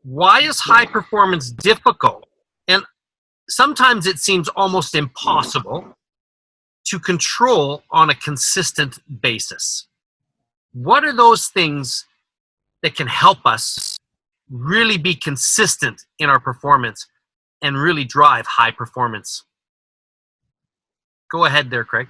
Why is high performance difficult? And sometimes it seems almost impossible to control on a consistent basis. What are those things that can help us really be consistent in our performance and really drive high performance? Go ahead there, Craig.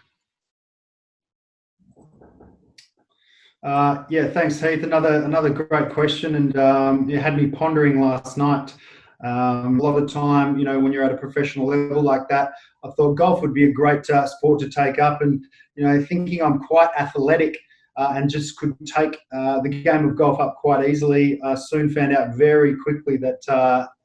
Yeah, thanks, Heath. Another great question, and you had me pondering last night. A lot of the time, when you're at a professional level like that, I thought golf would be a great sport to take up. And thinking I'm quite athletic and just could take the game of golf up quite easily, I soon found out very quickly that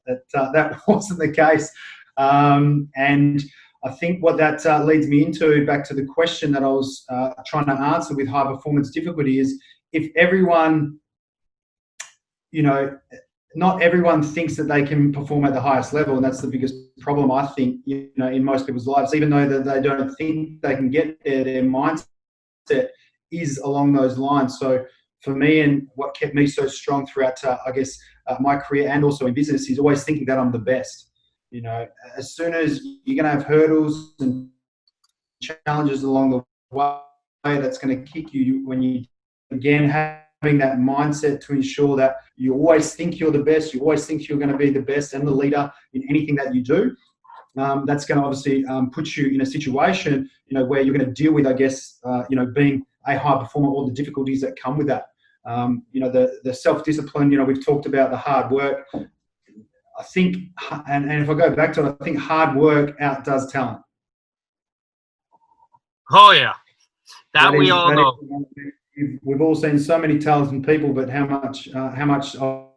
that wasn't the case. And I think what that leads me into, back to the question that I was trying to answer with high performance difficulty, is if everyone, not everyone thinks that they can perform at the highest level, and that's the biggest problem, I think, in most people's lives. Even though that they don't think they can get there, their mindset is along those lines. So for me, and what kept me so strong throughout, my career and also in business, is always thinking that I'm the best. As soon as you're going to have hurdles and challenges along the way, that's going to kick you when you, again, having that mindset to ensure that you always think you're the best, you always think you're going to be the best and the leader in anything that you do. That's going to obviously put you in a situation, where you're going to deal with, being a high performer, all the difficulties that come with that. The self-discipline, we've talked about the hard work. I think, and if I go back to it, I think hard work outdoes talent. Oh, yeah. That we all know. We've all seen so many talented people, but how much of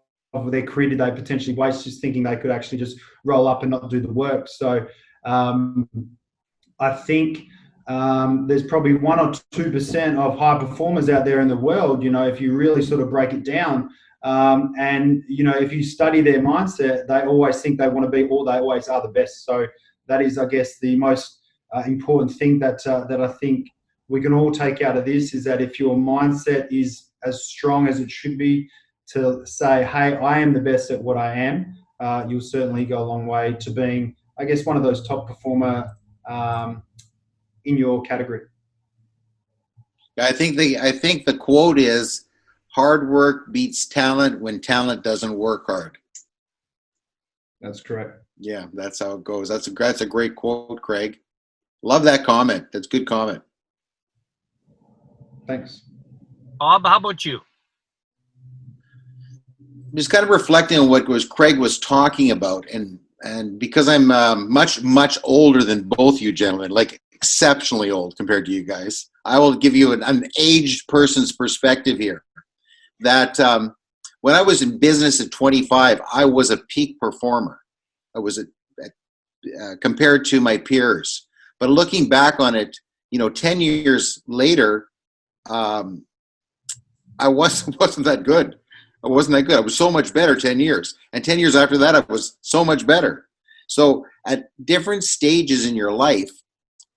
their career did they potentially waste just thinking they could actually just roll up and not do the work? So I think there's probably 1 or 2% of high performers out there in the world, if you really sort of break it down. And if you study their mindset, they always think they want to be, or they always are the best. So that is, I guess, the most important thing that I think we can all take out of this, is that if your mindset is as strong as it should be to say, hey, I am the best at what I am, you'll certainly go a long way to being, I guess, one of those top performer in your category. I think the quote is, hard work beats talent when talent doesn't work hard. That's correct. Yeah, that's how it goes. That's a great quote, Craig. Love that comment. That's a good comment. Thanks. Bob, how about you? Just kind of reflecting on what Craig was talking about, and because I'm much older than both you gentlemen, like exceptionally old compared to you guys, I will give you an aged person's perspective here. That when I was in business at 25, I was a peak performer. I was compared to my peers. But looking back on it, 10 years later, I wasn't that good. I wasn't that good. I was so much better 10 years. And 10 years after that, I was so much better. So at different stages in your life,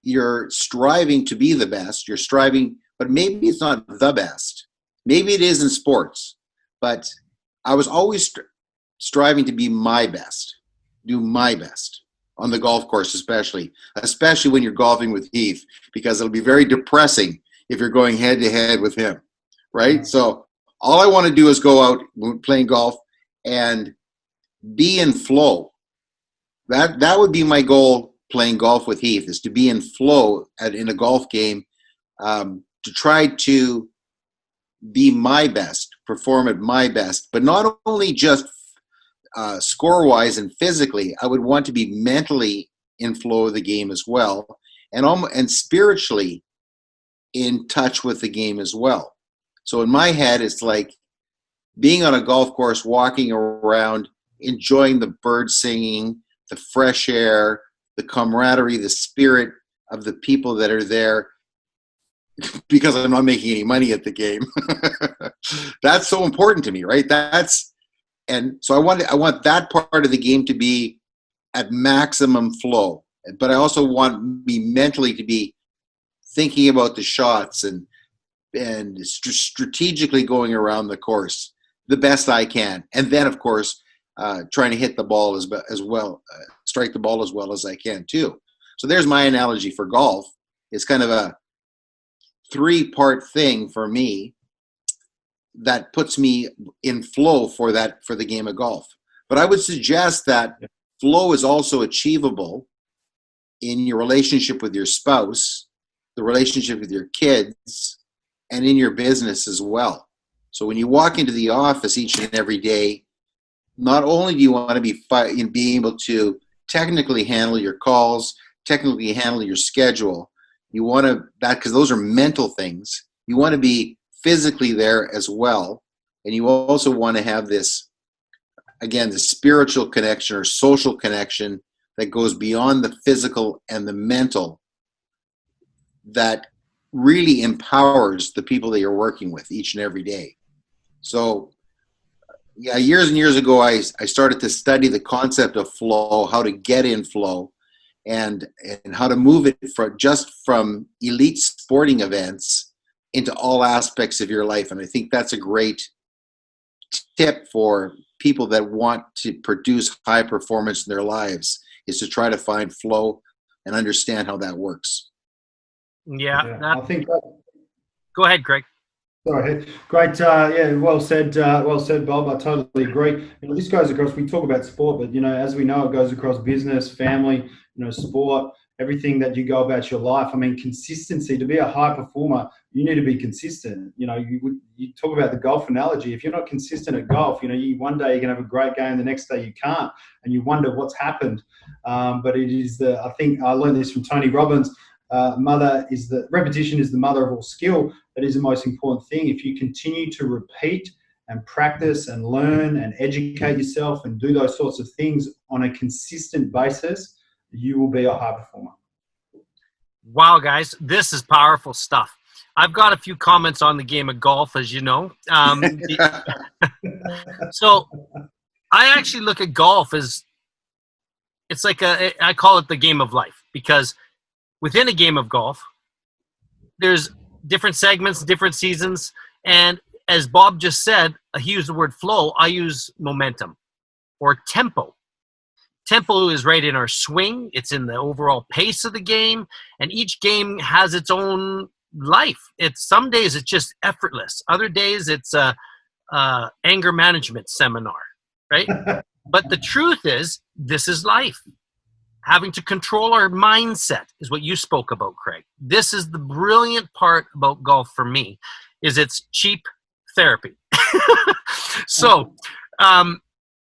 you're striving to be the best. You're striving, but maybe it's not the best. Maybe it is in sports, but I was always striving to be my best, do my best on the golf course, especially when you're golfing with Heath, because it'll be very depressing if you're going head to head with him, right? So all I want to do is go out playing golf and be in flow. That would be my goal playing golf with Heath, is to be in flow in a golf game, to try to be my best, perform at my best, but not only just score-wise and physically. I would want to be mentally in flow of the game as well, and spiritually in touch with the game as well. So in my head, it's like being on a golf course, walking around, enjoying the birds singing, the fresh air, the camaraderie, the spirit of the people that are there, because I'm not making any money at the game. That's so important to me, right? And so I want that part of the game to be at maximum flow, but I also want me mentally to be thinking about the shots and strategically going around the course the best I can. And then, of course, trying to hit the ball as well, strike the ball as well as I can too. So there's my analogy for golf. It's kind of a 3-part thing for me that puts me in flow for the game of golf. But I would suggest that flow is also achievable in your relationship with your spouse, the relationship with your kids, and in your business as well. So when you walk into the office each and every day, not only do you want to be able to technically handle your calls, technically handle your schedule, you want to, because those are mental things, you want to be physically there as well. And you also want to have this, again, the spiritual connection or social connection that goes beyond the physical and the mental, that really empowers the people that you're working with each and every day. So yeah, years and years ago, I started to study the concept of flow, how to get in flow, and how to move it from elite sporting events into all aspects of your life. And I think that's a great tip for people that want to produce high performance in their lives, is to try to find flow and understand how that works. Yeah. I think. Go ahead, Craig. Sorry, great. Well said, Bob. I totally agree. This goes across. We talk about sport, but as we know, it goes across business, family, sport, everything that you go about your life. I mean, consistency. To be a high performer, you need to be consistent. You talk about the golf analogy. If you're not consistent at golf, one day you can have a great game, the next day you can't, and you wonder what's happened. But it is I think I learned this from Tony Robbins. Repetition is the mother of all skill. That is the most important thing. If you continue to repeat and practice and learn and educate yourself and do those sorts of things on a consistent basis, you will be a high performer. Wow, guys, this is powerful stuff. I've got a few comments on the game of golf, as you know. So I actually look at golf as, it's like I call it the game of life, because within a game of golf, there's different segments, different seasons. And as Bob just said, he used the word flow. I use momentum or tempo. Tempo is right in our swing. It's in the overall pace of the game. And each game has its own life. Some days it's just effortless. Other days it's a anger management seminar, right? But the truth is, this is life. Having to control our mindset is what you spoke about, Craig. This is the brilliant part about golf for me, is it's cheap therapy. So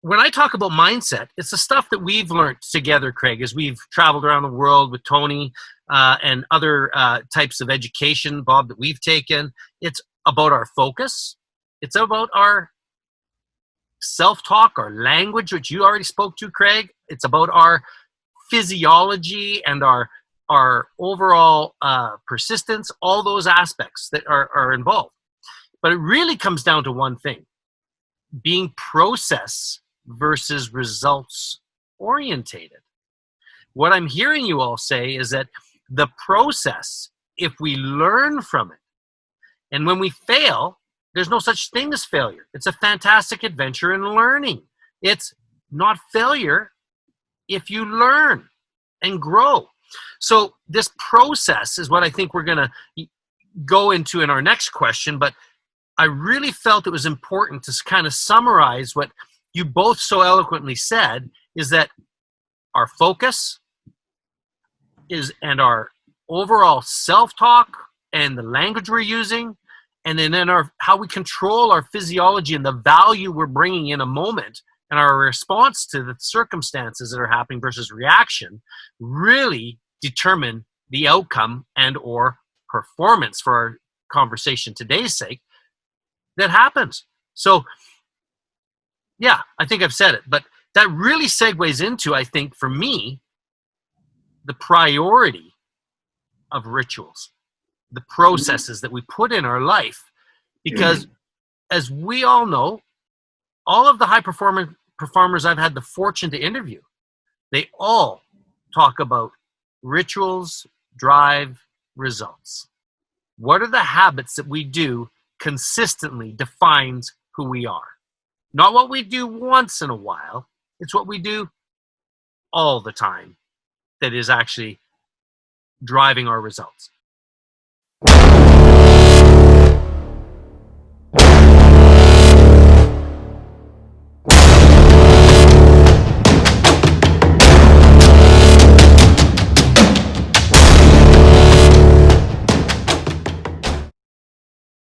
when I talk about mindset, it's the stuff that we've learned together, Craig, as we've traveled around the world with Tony and other types of education, Bob, that we've taken. It's about our focus. It's about our self-talk, our language, which you already spoke to, Craig. It's about our physiology and our overall persistence, all those aspects that are involved. But it really comes down to one thing: being process versus results orientated. What I'm hearing you all say is that the process, if we learn from it, and when we fail, there's no such thing as failure. It's a fantastic adventure in learning. It's not failure if you learn and grow. So this process is what I think we're going to go into in our next question, but I really felt it was important to kind of summarize what you both so eloquently said, is that our focus is, and our overall self-talk and the language we're using, and then how we control our physiology and the value we're bringing in a moment, and our response to the circumstances that are happening versus reaction, really determine the outcome and or performance, for our conversation today's sake, that happens. So yeah, I think I've said it, but that really segues into, I think, for me, the priority of rituals, the processes that we put in our life. Because as we all know, all of the high performers I've had the fortune to interview, they all talk about rituals, drive, results. What are the habits that we do consistently defines who we are? Not what we do once in a while. It's what we do all the time that is actually driving our results.